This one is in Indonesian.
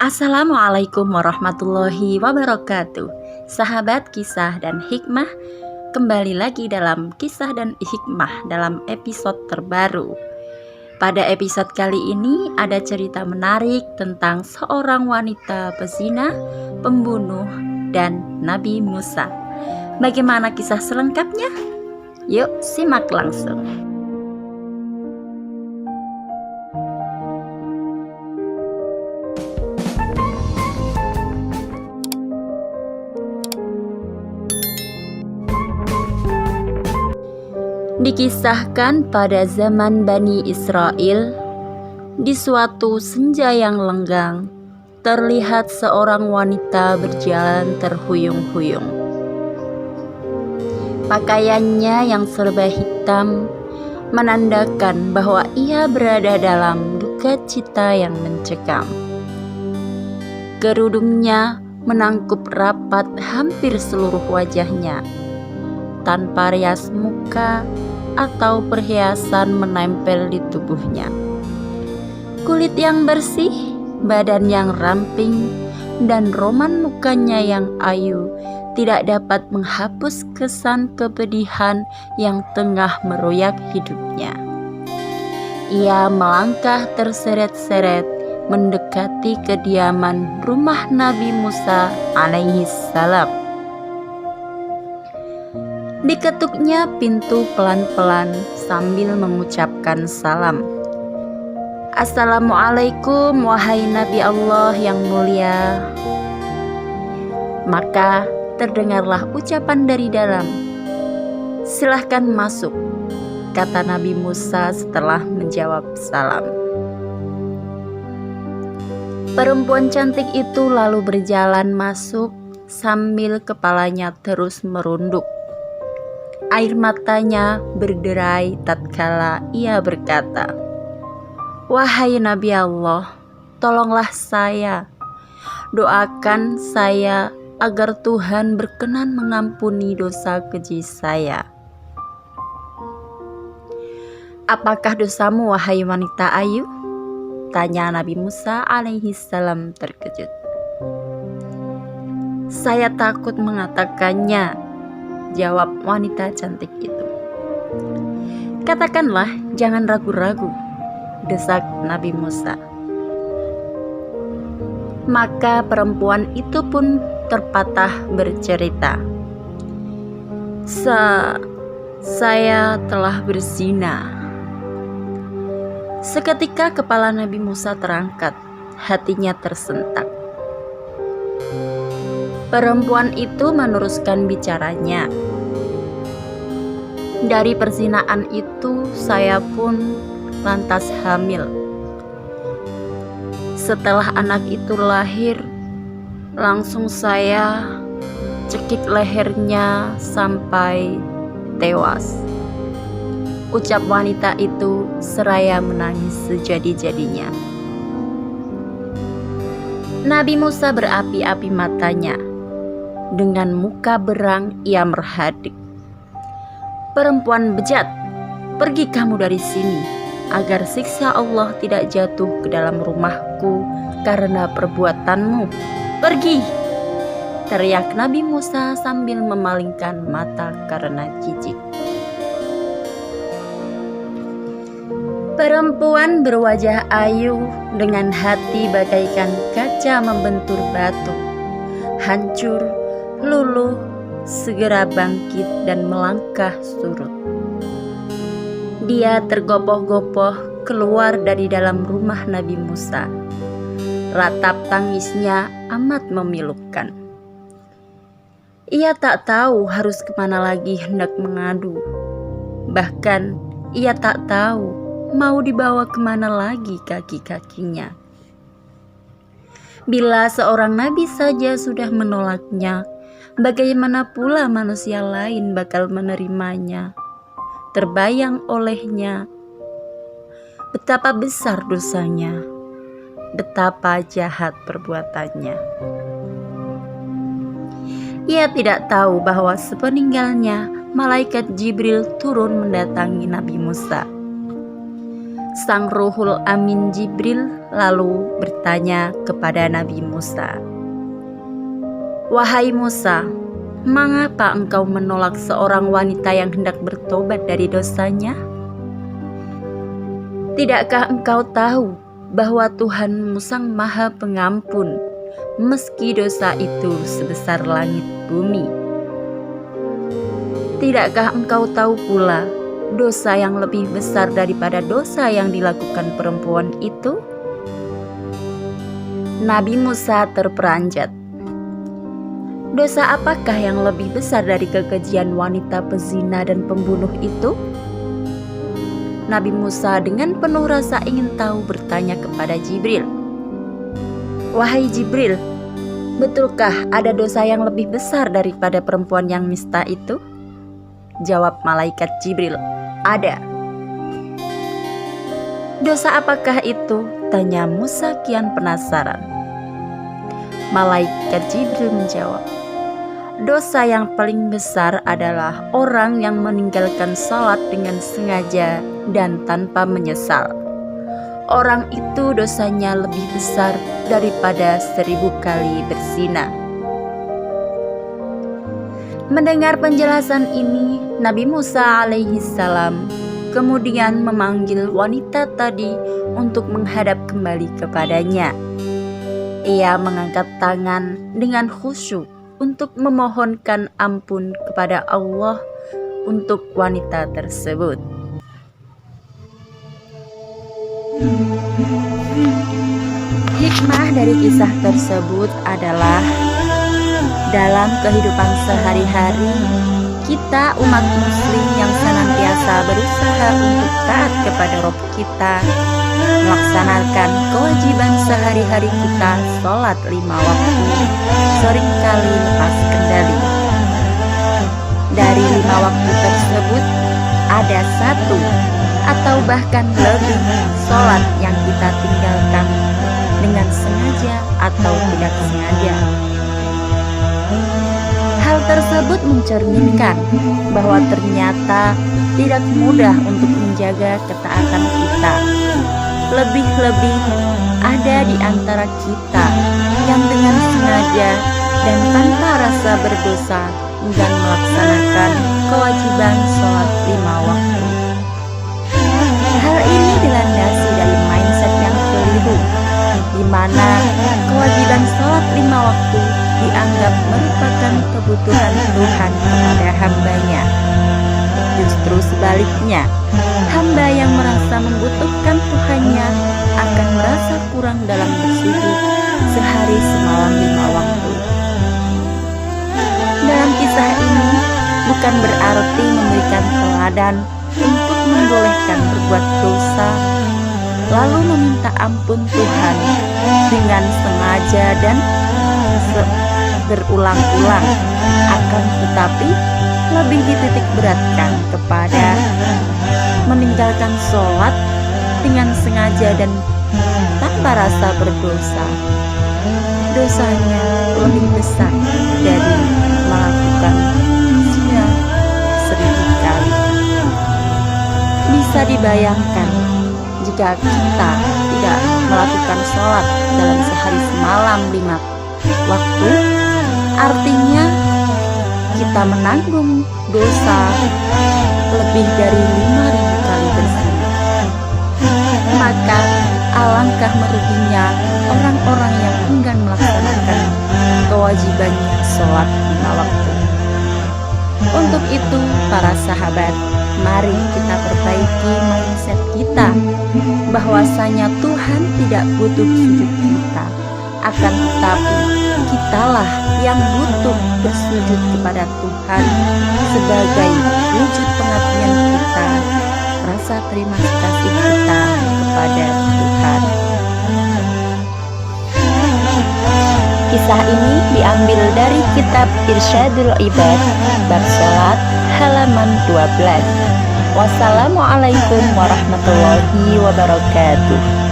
Assalamualaikum warahmatullahi wabarakatuh. Sahabat kisah dan hikmah, kembali lagi dalam kisah dan hikmah dalam episode terbaru. Pada episode kali ini ada cerita menarik tentang seorang wanita pezina, pembunuh, dan Nabi Musa. Bagaimana kisah selengkapnya? Yuk simak langsung. Dikisahkan pada zaman Bani Israel, di suatu senja yang lenggang, terlihat seorang wanita berjalan terhuyung-huyung. Pakaiannya yang serba hitam menandakan bahwa ia berada dalam duka cita yang mencekam. Kerudungnya menangkup rapat hampir seluruh wajahnya, tanpa rias muka atau perhiasan menempel di tubuhnya. Kulit yang bersih, badan yang ramping, dan roman mukanya yang ayu tidak dapat menghapus kesan kepedihan yang tengah meroyak hidupnya. Ia melangkah terseret-seret mendekati kediaman rumah Nabi Musa alaihi salam. Diketuknya pintu pelan-pelan sambil mengucapkan salam. Assalamualaikum wahai Nabi Allah yang mulia. Maka terdengarlah ucapan dari dalam. Silahkan masuk, kata Nabi Musa setelah menjawab salam. Perempuan cantik itu lalu berjalan masuk sambil kepalanya terus merunduk. Air matanya berderai tatkala ia berkata, "Wahai Nabi Allah, tolonglah saya. Doakan saya agar Tuhan berkenan mengampuni dosa keji saya." "Apakah dosamu, wahai wanita ayu?" tanya Nabi Musa alaihi salam terkejut. "Saya takut mengatakannya," jawab wanita cantik itu. "Katakanlah, jangan ragu-ragu," desak Nabi Musa. Maka perempuan itu pun terpatah bercerita, Saya telah berzina." Seketika kepala Nabi Musa terangkat, hatinya tersentak. Perempuan itu meneruskan bicaranya, "Dari perzinaan itu saya pun lantas hamil. Setelah anak itu lahir, langsung saya cekik lehernya sampai tewas," ucap wanita itu seraya menangis sejadi-jadinya. Nabi Musa berapi-api matanya. Dengan muka berang ia merhadik. "Perempuan bejat, pergi kamu dari sini, agar siksa Allah tidak jatuh ke dalam rumahku karena perbuatanmu. Pergi!" teriak Nabi Musa sambil memalingkan mata karena jijik. Perempuan berwajah ayu dengan hati bagaikan kaca membentur batu, hancur, luluh, segera bangkit dan melangkah surut. Dia tergopoh-gopoh keluar dari dalam rumah Nabi Musa. Ratap tangisnya amat memilukan. Ia tak tahu harus kemana lagi hendak mengadu. Bahkan ia tak tahu mau dibawa kemana lagi kaki-kakinya. Bila seorang nabi saja sudah menolaknya, bagaimana pula manusia lain bakal menerimanya? Terbayang olehnya betapa besar dosanya, betapa jahat perbuatannya. Ia tidak tahu bahwa sepeninggalnya malaikat Jibril turun mendatangi Nabi Musa. Sang Ruhul Amin Jibril lalu bertanya kepada Nabi Musa, "Wahai Musa, mengapa engkau menolak seorang wanita yang hendak bertobat dari dosanya? Tidakkah engkau tahu bahwa Tuhanmu Sang Maha Pengampun, meski dosa itu sebesar langit bumi? Tidakkah engkau tahu pula dosa yang lebih besar daripada dosa yang dilakukan perempuan itu?" Nabi Musa terperanjat. Dosa apakah yang lebih besar dari kekejian wanita pezina dan pembunuh itu? Nabi Musa dengan penuh rasa ingin tahu bertanya kepada Jibril, "Wahai Jibril, betulkah ada dosa yang lebih besar daripada perempuan yang nista itu?" Jawab malaikat Jibril, "Ada." "Dosa apakah itu?" tanya Musa kian penasaran. Malaikat Jibril menjawab, "Dosa yang paling besar adalah orang yang meninggalkan salat dengan sengaja dan tanpa menyesal. Orang itu dosanya lebih besar daripada 1000 kali berzina." Mendengar penjelasan ini, Nabi Musa alaihissalam kemudian memanggil wanita tadi untuk menghadap kembali kepadanya. Ia mengangkat tangan dengan khusyuk untuk memohonkan ampun kepada Allah untuk wanita tersebut. Hikmah dari kisah tersebut adalah dalam kehidupan sehari-hari, kita umat muslim yang senantiasa berusaha untuk taat kepada Rabb kita, melaksanakan kewajiban sehari-hari kita, sholat 5 waktu, seringkali lepas kendali. Dari 5 waktu tersebut, ada 1 atau bahkan lebih sholat yang kita tinggalkan dengan sengaja atau tidak sengaja. Hal tersebut mencerminkan bahwa ternyata tidak mudah untuk menjaga ketaatan kita. Lebih-lebih ada di antara kita yang dengan sengaja dan tanpa rasa berdosa enggan melaksanakan kewajiban sholat 5 waktu. Hal ini dilandasi dari mindset yang keliru, di mana kewajiban sholat 5 waktu dianggap merupakan kebutuhan Tuhan kepada hambanya. Justru sebaliknya, hamba yang merasa membutuhkan Tuhannya akan merasa kurang dalam bersujud sehari semalam 5 waktu. Dalam kisah ini bukan berarti memberikan teladan untuk membolehkan berbuat dosa lalu meminta ampun Tuhan dengan sengaja dan berulang-ulang, akan tetapi lebih dititik beratkan kepada meninggalkan sholat dengan sengaja dan tanpa rasa berdosa. Dosanya lebih besar dari melakukan zina 1000 kali. Bisa dibayangkan jika kita tidak melakukan sholat dalam sehari semalam 5 waktu, artinya kita menanggung dosa lebih dari 5000 kali berzina. Maka alangkah meruginya orang-orang yang enggan melaksanakan kewajibannya sholat 5 waktu. Untuk itu, para sahabat, mari kita perbaiki mindset kita bahwasanya Tuhan tidak butuh sujud kita, akan tetapi kitalah yang butuh bersujud kepada Tuhan sebagai wujud pengabdian kita, rasa terima kasih kita kepada Tuhan. Kisah ini diambil dari kitab Irsyadul Ibad bab sholat halaman 12. Wassalamualaikum warahmatullahi wabarakatuh.